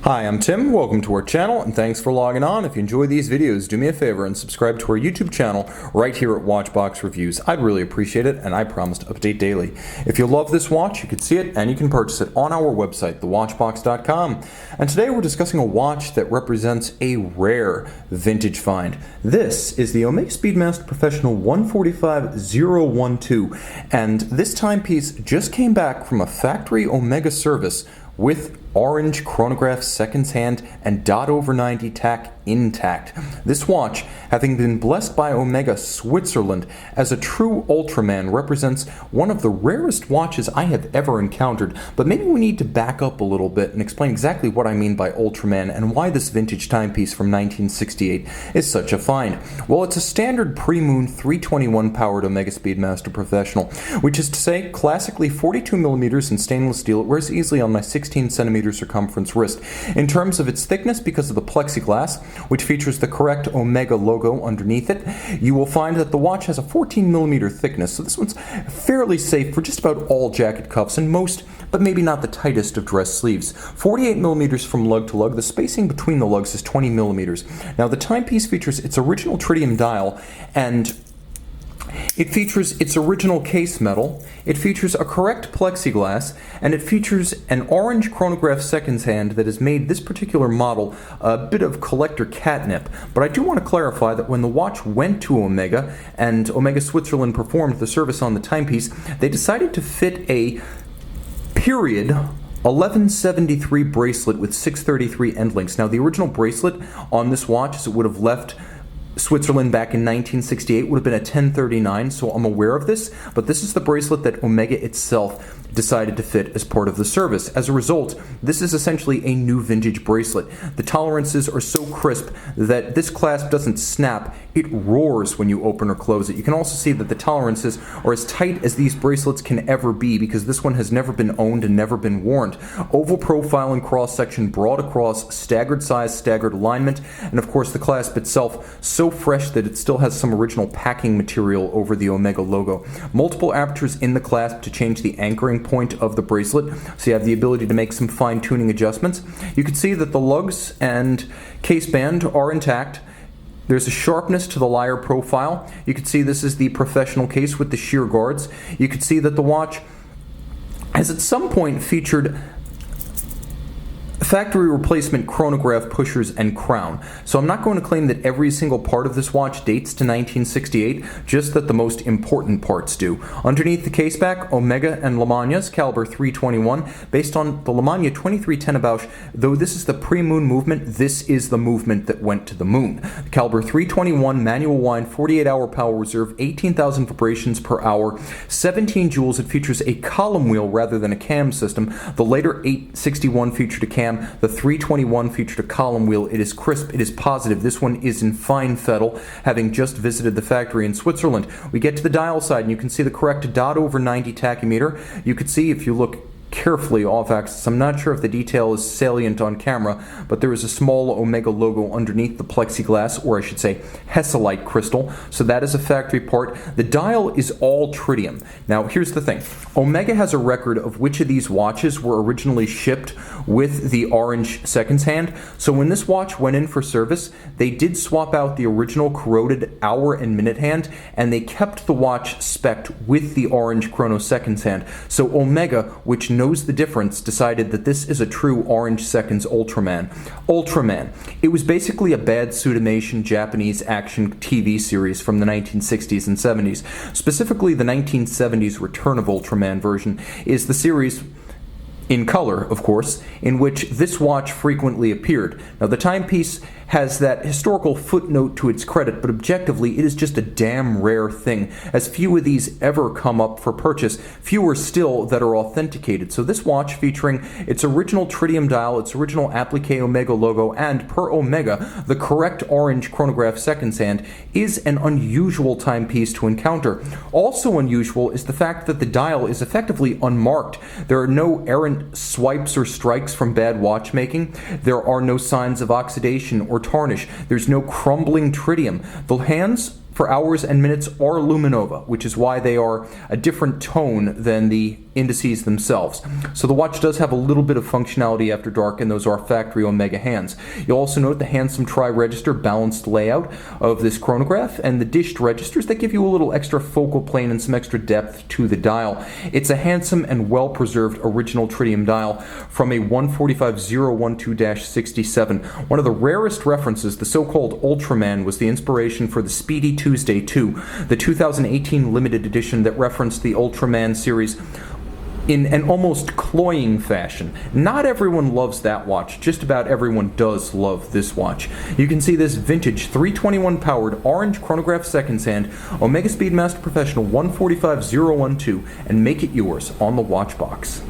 Hi, I'm Tim. Welcome to our channel, and thanks for logging on. If you enjoy these videos, do me a favor and subscribe to our YouTube channel right here at Watchbox Reviews. I'd really appreciate it, and I promise to update daily. If you love this watch, you can see it and you can purchase it on our website, thewatchbox.com. And today we're discussing a watch that represents a rare vintage find. This is the Omega Speedmaster Professional 145012, and this timepiece just came back from a factory Omega service with orange chronograph seconds hand and dot over 90 tack intact. This watch, having been blessed by Omega Switzerland as a true Ultraman, represents one of the rarest watches I have ever encountered. But maybe we need to back up a little bit and explain exactly what I mean by Ultraman and why this vintage timepiece from 1968 is such a find. Well, it's a standard pre-moon 321 powered Omega Speedmaster Professional, which is to say classically 42mm in stainless steel. It wears easily on my 16cm circumference wrist. In terms of its thickness, because of the plexiglass, which features the correct Omega logo underneath it, you will find that the watch has a 14mm thickness, so this one's fairly safe for just about all jacket cuffs and most, but maybe not the tightest of dress sleeves. 48mm from lug to lug. The spacing between the lugs is 20mm. Now, the timepiece features its original tritium dial, and it features its original case metal, it features a correct plexiglass, and it features an orange chronograph seconds hand that has made this particular model a bit of collector catnip. But I do want to clarify that when the watch went to Omega and Omega Switzerland performed the service on the timepiece, they decided to fit a period 1173 bracelet with 633 end links. Now, the original bracelet on this watch, as it would have left Switzerland back in 1968, would have been a 1039, so I'm aware of this, but this is the bracelet that Omega itself decided to fit as part of the service. As a result, this is essentially a new vintage bracelet. The tolerances are so crisp that this clasp doesn't snap, it roars when you open or close it. You can also see that the tolerances are as tight as these bracelets can ever be, because this one has never been owned and never been worn. Oval profile and cross section, broad across, staggered size, staggered alignment, and of course the clasp itself so fresh that it still has some original packing material over the Omega logo. Multiple apertures in the clasp to change the anchoring point of the bracelet, so you have the ability to make some fine-tuning adjustments. You can see that the lugs and case band are intact. There's a sharpness to the lyre profile. You can see this is the professional case with the shear guards. You can see that the watch has at some point featured factory replacement chronograph pushers and crown. So I'm not going to claim that every single part of this watch dates to 1968, just that the most important parts do. Underneath the caseback, Omega and Lemagna's caliber 321, based on the Lemagna 2310 Bausch. Though this is the pre-moon movement, this is the movement that went to the moon. The caliber 321 manual wind, 48-hour power reserve, 18,000 vibrations per hour, 17 joules. It features a column wheel rather than a cam system. The later 861 featured a cam. The 321 featured a column wheel. It is crisp, it is positive. This one is in fine fettle, having just visited the factory in Switzerland. We get to the dial side and you can see the correct dot over 90 tachymeter. You can see, if you look carefully off axis, I'm not sure if the detail is salient on camera, but there is a small Omega logo underneath the plexiglass, or I should say Hesselite crystal, so that is a factory part. The dial is all tritium. Now, here's the thing. Omega has a record of which of these watches were originally shipped with the orange seconds hand, so when this watch went in for service, they did swap out the original corroded hour and minute hand, and they kept the watch spec'd with the orange chrono seconds hand. So Omega, which knows the difference, decided that this is a true orange seconds Ultraman. Ultraman. It was basically a bad Sudomation Japanese action TV series from the 1960s and 70s. Specifically, the 1970s Return of Ultraman version is the series, in color, of course, in which this watch frequently appeared. Now, the timepiece has that historical footnote to its credit, but objectively, it is just a damn rare thing, as few of these ever come up for purchase, fewer still that are authenticated. So this watch, featuring its original tritium dial, its original applique Omega logo, and per Omega, the correct orange chronograph seconds hand, is an unusual timepiece to encounter. Also unusual is the fact that the dial is effectively unmarked. There are no errant swipes or strikes from bad watchmaking. There are no signs of oxidation or tarnish. There's no crumbling tritium. The hands for hours and minutes are luminova, which is why they are a different tone than the indices themselves. So the watch does have a little bit of functionality after dark, and those are factory Omega hands. You'll also note the handsome tri-register balanced layout of this chronograph and the dished registers that give you a little extra focal plane and some extra depth to the dial. It's a handsome and well-preserved original tritium dial from a 145012-67. One of the rarest references, the so-called Ultraman, was the inspiration for the Speedy Tuesday 2, the 2018 limited edition that referenced the Ultraman series in an almost cloying fashion. Not everyone loves that watch, just about everyone does love this watch. You can see this vintage 321 powered orange chronograph seconds hand Omega Speedmaster Professional 145012 and make it yours on the watch box.